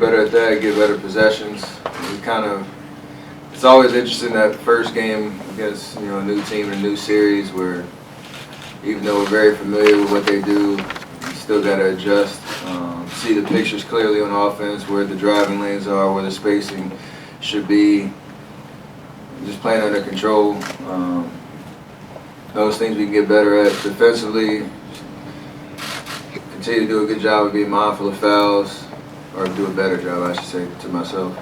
better at that, get better possessions. It's always interesting that first game against a new team and a new series where even though we're very familiar with what they do, you still got to adjust. See the pictures clearly on offense, where the driving lanes are, where the spacing should be. Just playing under control. Those things we can get better at defensively. Continue to do a good job of being mindful of fouls, or do a better job, I should say, to myself.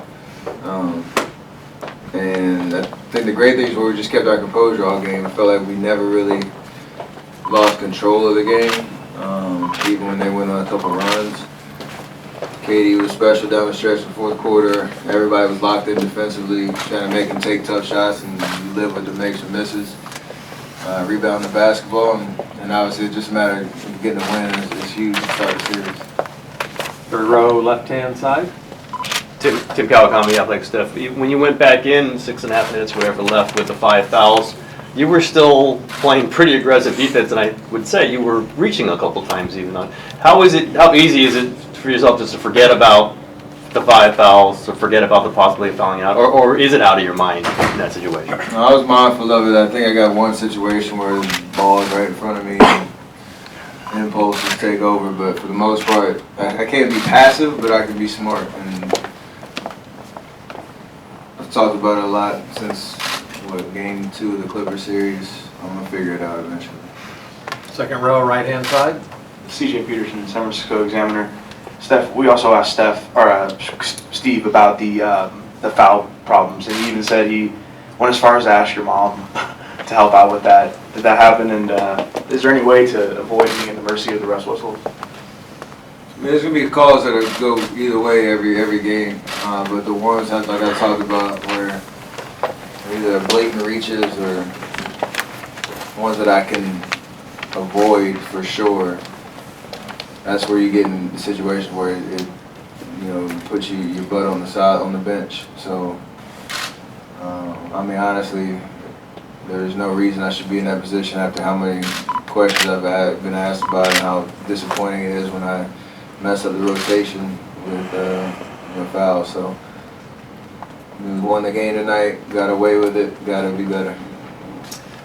And I think the great things were we just kept our composure all game. I felt like we never really lost control of the game, even when they went on a couple runs. KD was special down the stretch in the fourth quarter. Everybody was locked in defensively, trying to make them take tough shots, and we live with the makes and misses. Rebound the basketball, and obviously it's just a matter of getting a win. It's huge to start the series. Third row, left-hand side. Tim Kawakami, Athletic Steph. When you went back in, 6.5 minutes, whatever left with the 5 fouls, you were still playing pretty aggressive defense, and I would say you were reaching a couple times even on. How easy is it for yourself just to forget about the 5 fouls, to forget about the possibility of fouling out, or is it out of your mind in that situation? I was mindful of it. I think I got one situation where the ball is right in front of me and impulses take over, but for the most part, I can't be passive, but I can be smart. And I've talked about it a lot since, game 2 of the Clippers series. I'm going to figure it out eventually. Second row, right-hand side. CJ Peterson, San Francisco Examiner. Steph, we also asked Steve about the foul problems, and he even said he went as far as to ask your mom to help out with that. Did that happen? And is there any way to avoid being at the mercy of the refs whistles? I mean, there's going to be calls that go either way every game, but the ones like I talked about where either blatant reaches or ones that I can avoid for sure, that's where you get in the situation where it puts your butt on the side, on the bench. So, I mean, honestly, there's no reason I should be in that position after how many questions I've been asked about and how disappointing it is when I mess up the rotation with fouls. So, we won the game tonight, got away with it, got to be better.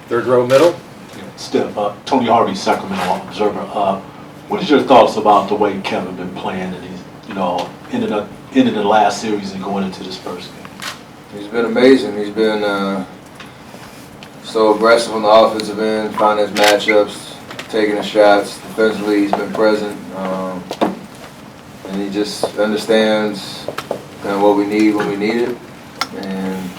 Third row, middle. Steph, Tony Harvey, Sacramento Observer. What is your thoughts about the way Kevin been playing, and he's ending the last series and going into this first game? He's been amazing. He's been so aggressive on the offensive end, finding his matchups, taking his shots. Defensively, he's been present, and he just understands kind of what we need when we need it. And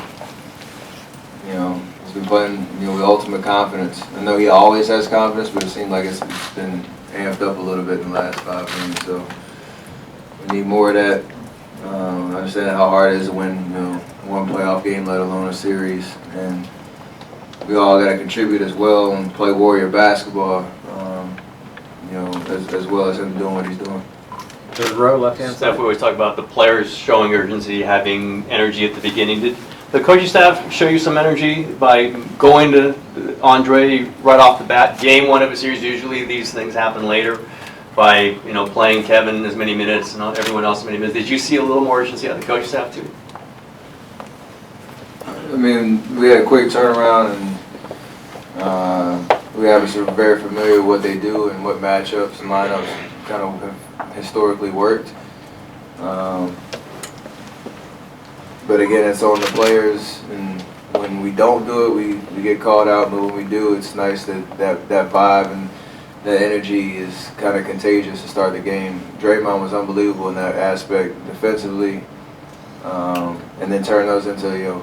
he's been playing with ultimate confidence. I know he always has confidence, but it seems like it's been amped up a little bit in the last 5 games. So we need more of that. I understand how hard it is to win one playoff game, let alone a series, and we all got to contribute as well and play Warrior basketball, as well as him doing what he's doing. Third row, left-hand Steph, side. we always talk about the players showing urgency, having energy at the beginning. Did the coaching staff show you some energy by going to Andre right off the bat? Game 1 of a series, usually these things happen later, by playing Kevin as many minutes and everyone else as many minutes. Did you see a little more urgency out of the coaching staff too? I mean, we had a quick turnaround, and we obviously were very familiar with what they do and what matchups and lineups kind of have historically worked. But again, it's on the players, and when we don't do it, we get called out. But when we do, it's nice that vibe and that energy is kind of contagious to start the game. Draymond was unbelievable in that aspect defensively, and then turn those into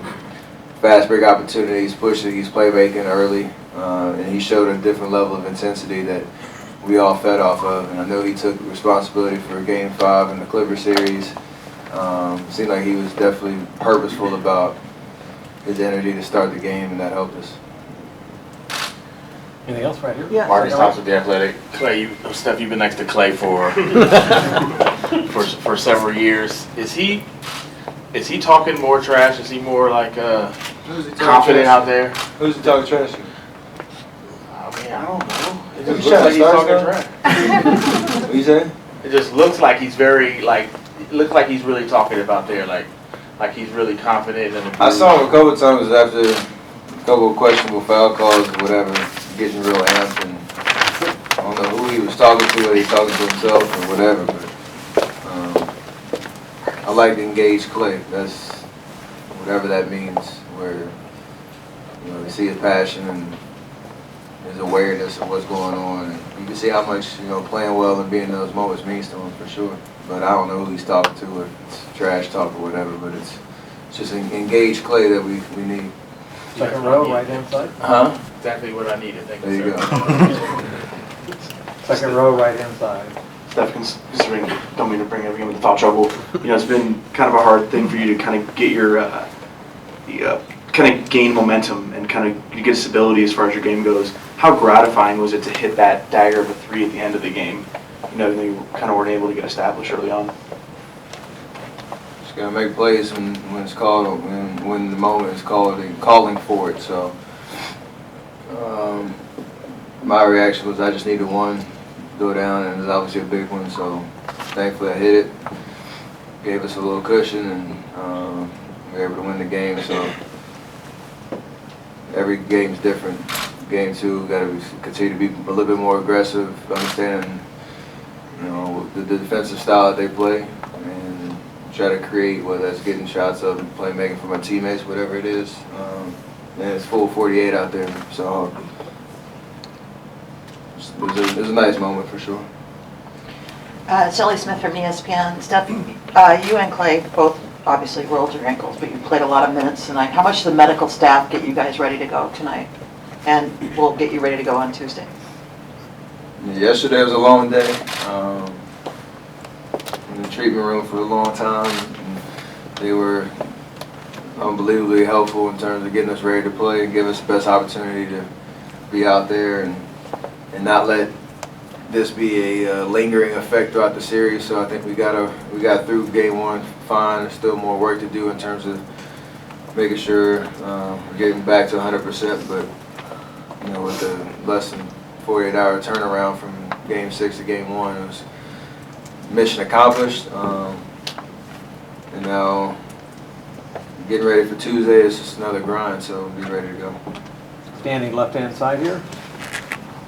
fast break opportunities, pushing, he's playmaking early, and he showed a different level of intensity that we all fed off of. And I know he took responsibility for Game 5 in the Clippers series. Seemed like he was definitely purposeful about his energy to start the game, and that helped us. Anything else right here? Yeah. Marcus Thompson, The Athletic. Clay, Steph, you've been next to Clay for several years. Is he talking more trash? Is he more like confident out there? Who's he talking trash to? I mean, I don't know. It Just just looks like he's like talking Starks trash. What you saying? It just looks like he's very like looks like he's really talking about there, like he's really confident. And I saw him a couple of times after a couple of questionable foul calls or whatever, getting real amped, and I don't know who he was talking to, whether he was talking to himself or whatever, but I like to engage Clay. That's whatever that means, where you see his passion and his awareness of what's going on, and you can see how much playing well and being in those moments means to him for sure. But I don't know who he's talking to, or if it's trash talk or whatever. But it's just an engaged Clay that we need. Second row, right hand side. Huh? Exactly what I needed. Thank There you, you sir. go. Second row, right hand side. Steph, considering, don't mean to bring everything into foul trouble, it's been kind of a hard thing for you to kind of get your, kind of gain momentum and kind of get stability as far as your game goes. How gratifying was it to hit that dagger of a 3 at the end of the game? You kind of weren't able to get established early on. Just gotta make plays when it's called, when the moment is called and calling for it. So my reaction was I just needed one go down, and it was obviously a big one. So thankfully I hit it, gave us a little cushion, and we were able to win the game. So every game's different. Game 2, got to continue to be a little bit more aggressive, understand the defensive style that they play, and try to create, whether that's getting shots up, playmaking for my teammates, whatever it is. And it's full 48 out there, so it was a nice moment for sure. Shelly Smith from ESPN. Steph, you and Clay both obviously rolled your ankles, but you played a lot of minutes tonight. How much did the medical staff get you guys ready to go tonight? And we'll get you ready to go on Tuesday. Yesterday was a long day. In the treatment room for a long time. And they were unbelievably helpful in terms of getting us ready to play and give us the best opportunity to be out there and not let this be a lingering effect throughout the series. So I think we got through game 1 fine. There's still more work to do in terms of making sure we're getting back to 100%, but with the less than 48-hour turnaround from game 6 to game 1, it was mission accomplished. And now getting ready for Tuesday is just another grind, so we'll be ready to go. Standing left hand side here.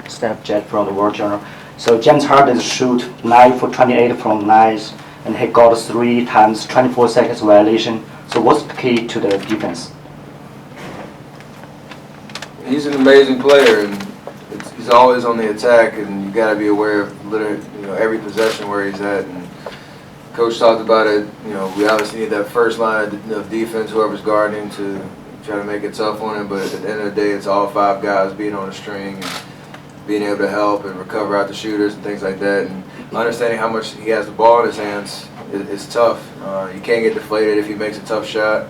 Steph Jet from the World Journal. So James Harden shoot 9 for 28 from 9, and he got 3 times 24 seconds violation. So what's the key to the defense? He's an amazing player, and he's always on the attack, and you got to be aware of literally, every possession where he's at. And Coach talked about it. We obviously need that first line of defense, whoever's guarding, to try to make it tough on him. But at the end of the day, it's all 5 guys being on the string and being able to help and recover out the shooters and things like that. And understanding how much he has the ball in his hands is tough. You can't get deflated if he makes a tough shot.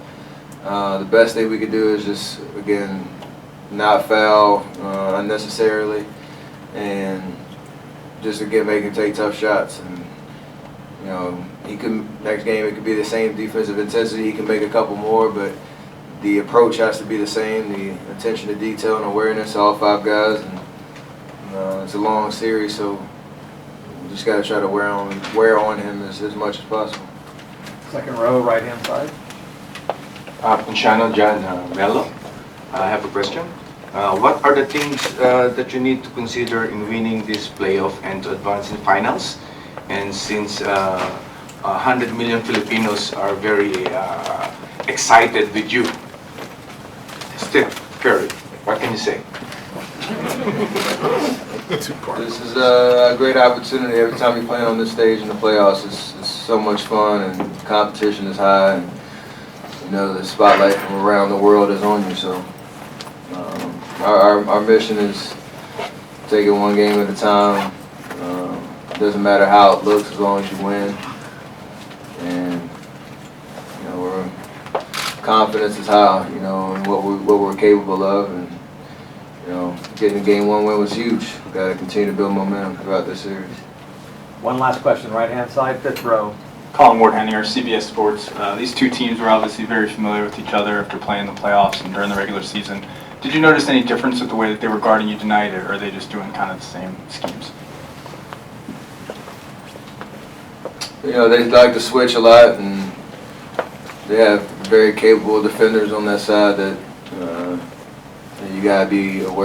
The best thing we could do is just, again, not foul unnecessarily, and just again make him take tough shots. And he could, next game it could be the same defensive intensity. He can make a couple more, but the approach has to be the same. The attention to detail and awareness, all 5 guys. And it's a long series, so we just got to try to wear on him as much as possible. Second row, right hand side. Punchano John Mello. I have a question. What are the things that you need to consider in winning this playoff and to advance in finals? And since 100 million Filipinos are very excited with you, Steph Curry, what can you say? This is a great opportunity. Every time you play on this stage in the playoffs, it's so much fun, and the competition is high, and the spotlight from around the world is on you. So our mission is take it one game at a time. It doesn't matter how it looks as long as you win. And we're confidence is high, in what we're capable of, and getting a game 1 win was huge. We've got to continue to build momentum throughout this series. One last question, right hand side, 5th row. Colin Wardhan here, CBS Sports. These 2 teams were obviously very familiar with each other after playing the playoffs and during the regular season. Did you notice any difference with the way that they were guarding you tonight, or are they just doing kind of the same schemes? you know, they like to switch a lot, and they have very capable defenders on that side that you gotta be aware